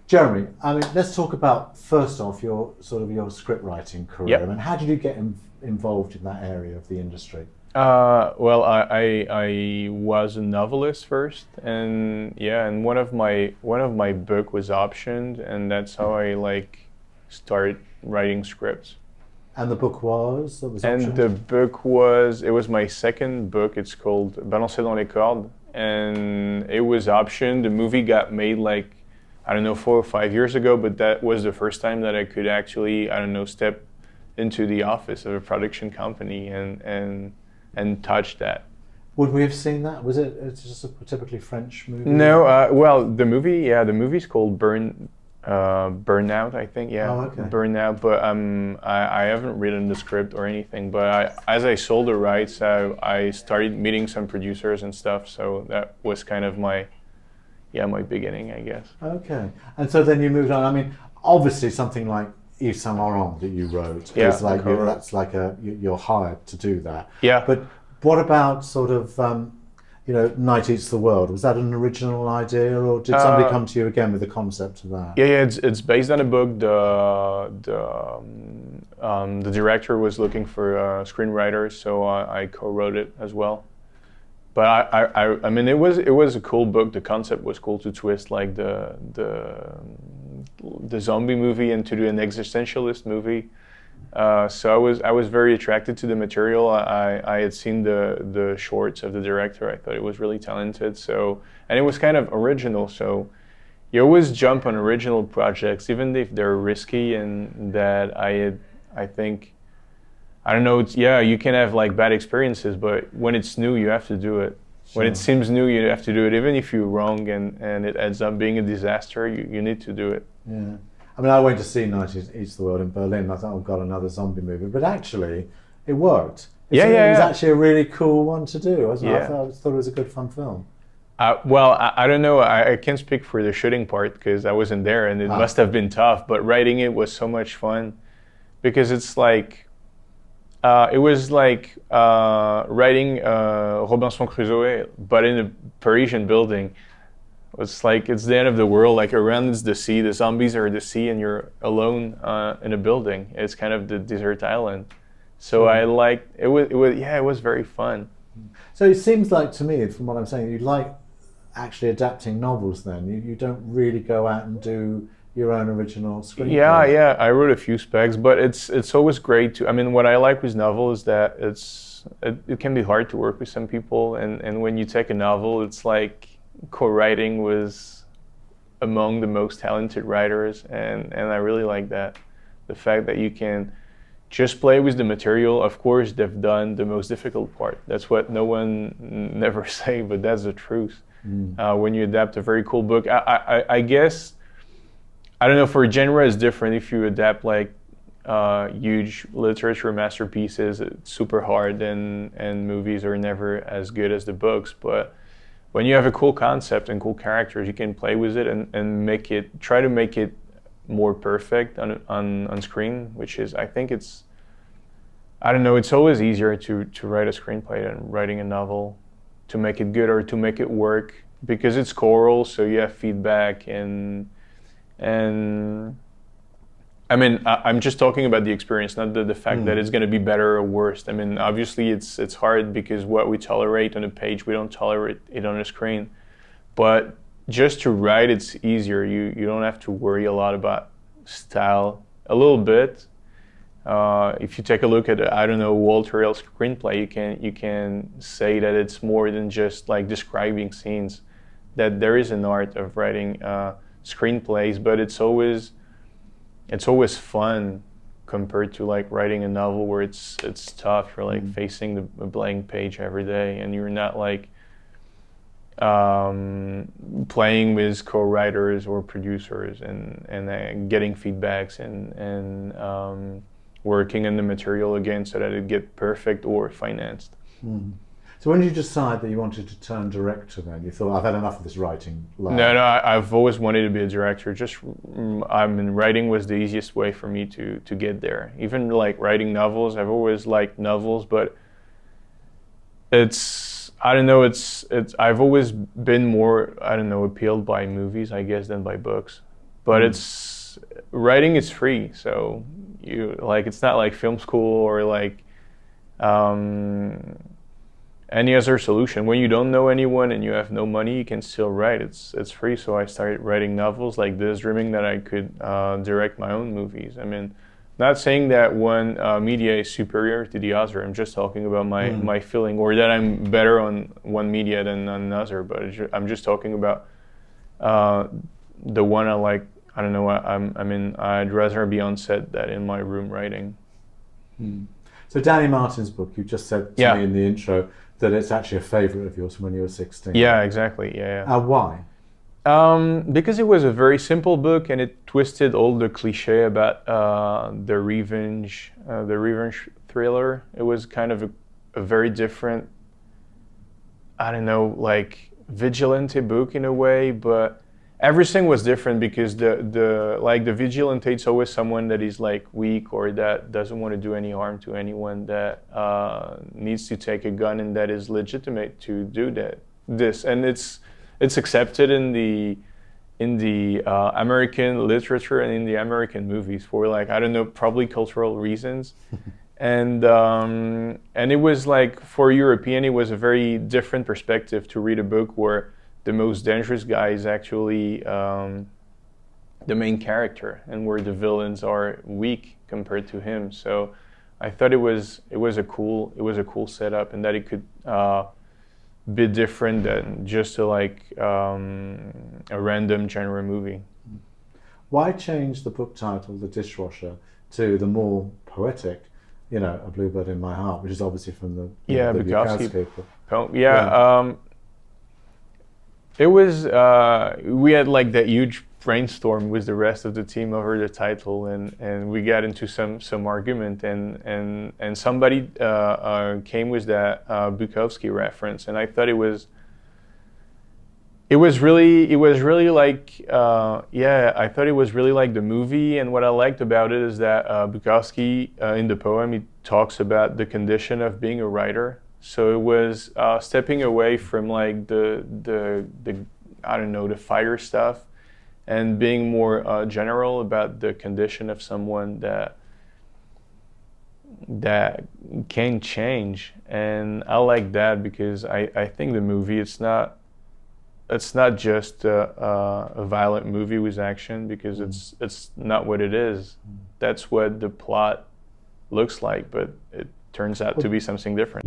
Jeremy, I mean, let's talk about first off your your script writing career. Yep. I mean, how did you get involved in that area of the industry? Well, I was a novelist first, and yeah, and one of my book was optioned, and that's how I started writing scripts. And the book was that was And optioned? the book it was my second book. It's called Balancer dans les cordes, and it was optioned. The movie got made I don't know, 4 or 5 years ago, but that was the first time that I could actually, I don't know, step into the office of a production company and touch that. Would we have seen that? Was it's just a typically French movie? No, well, the movie's called Burnout, I think. Yeah, Oh, okay. Burnout. But I haven't written the script or anything. But as I sold the rights, I started meeting some producers and stuff. So that was kind of my beginning, I guess. Okay. And so then you moved on. I mean, obviously something like Yves Saint Laurent that you wrote Yeah, is like correct. that's like you're hired to do that. Yeah. But what about sort of Night Eats the World? Was that an original idea, or did somebody come to you again with the concept of that? Yeah, it's based on a book. The director was looking for screenwriters, so I co-wrote it as well. But I mean, it was a cool book. The concept was cool to twist like the zombie movie into an existentialist movie. So I was very attracted to the material. I had seen the shorts of the director. I thought it was really talented. So, and it was kind of original. So you always jump on original projects, even if they're risky. And that I think, I don't know. You can have bad experiences, but when it's new, you have to do it. Sure. When it seems new, you have to do it. Even if you're wrong and it ends up being a disaster, you need to do it. Yeah. I mean, I went to see Night Eats the World in Berlin. I thought, oh God, another zombie movie. But actually, it worked. It was actually a really cool one to do, wasn't it? Yeah. I thought it was a good, fun film. Well, I don't know. I can't speak for the shooting part because I wasn't there, and it must have been tough. But writing it was so much fun because it's it was like writing Robinson Crusoe, but in a Parisian building. It's it's the end of the world. Around is the sea. The zombies are the sea, and you're alone in a building. It's kind of the desert island. So I liked it. It was very fun. So it seems like to me, from what I'm saying, you like actually adapting novels. Then you don't really go out and do your own original screenplay. Yeah. I wrote a few specs, but it's always great to. I mean, what I like with novel is that it can be hard to work with some people, and when you take a novel, it's like co-writing was among the most talented writers, and I really like that. The fact that you can just play with the material. Of course, they've done the most difficult part. That's what no one never say, but that's the truth. When you adapt a very cool book, I guess, I don't know, for genre it's different. If you adapt huge literature masterpieces, it's super hard, and movies are never as good as the books, but when you have a cool concept and cool characters, you can play with it and try to make it more perfect on screen, which is, I think I don't know, it's always easier to write a screenplay than writing a novel, to make it good or to make it work, because it's choral, so you have feedback and I mean, I'm just talking about the experience, not the fact that it's going to be better or worse. I mean, obviously it's hard because what we tolerate on a page, we don't tolerate it on a screen. But just to write, it's easier. You don't have to worry a lot about style. A little bit. If you take a look at, I don't know, Walter Hill's screenplay, you can say that it's more than just describing scenes. That there is an art of writing screenplays, but it's always fun compared to writing a novel where it's tough. You're facing the blank page every day, and you're not playing with co-writers or producers and getting feedbacks and working on the material again so that it get perfect or financed. So when did you decide that you wanted to turn director then? You thought, I've had enough of this writing life. No, I've always wanted to be a director. I mean, writing was the easiest way for me to get there. Even writing novels, I've always liked novels, but I don't know, I've always been more, I don't know, appealed by movies, I guess, than by books. but it's writing is free, so you like it's not like film school or like any other solution. When you don't know anyone and you have no money, you can still write. It's free. So I started writing novels like this, dreaming that I could direct my own movies. I mean, not saying that one media is superior to the other. I'm just talking about my feeling, or that I'm better on one media than on another. But I'm just talking about the one I like. I don't know. I mean, I'd rather be on set than in my room writing. So Danny Martin's book, you just said to me in the intro that it's actually a favourite of yours from when you were 16. Yeah, exactly. Yeah. Why? Because it was a very simple book, and it twisted all the cliche about the revenge thriller. It was kind of a very different, I don't know, like vigilante book in a way, but everything was different because the vigilante is always someone that is like weak or that doesn't want to do any harm to anyone, that needs to take a gun and that is legitimate to do this, and it's accepted in the American literature and in the American movies for like, I don't know, probably cultural reasons. And it was like, for European, it was a very different perspective to read a book where the most dangerous guy is actually the main character, and where the villains are weak compared to him. So I thought it was a cool setup, and that it could be different than just a random genre movie. Why change the book title, The Dishwasher, to the more poetic, A Bluebird in My Heart, which is obviously from the Bukowski people? It was, we had like that huge brainstorm with the rest of the team over the title, and we got into some argument, and somebody came with that Bukowski reference, and I thought it was really like, I thought it was really like the movie. And what I liked about it is that Bukowski, in the poem, he talks about the condition of being a writer. So it was stepping away from like the I don't know, the fighter stuff, and being more general about the condition of someone that can change. And I like that because I think the movie, it's not just a violent movie with action, because it's not what it is. That's what the plot looks like, but it turns out to be something different.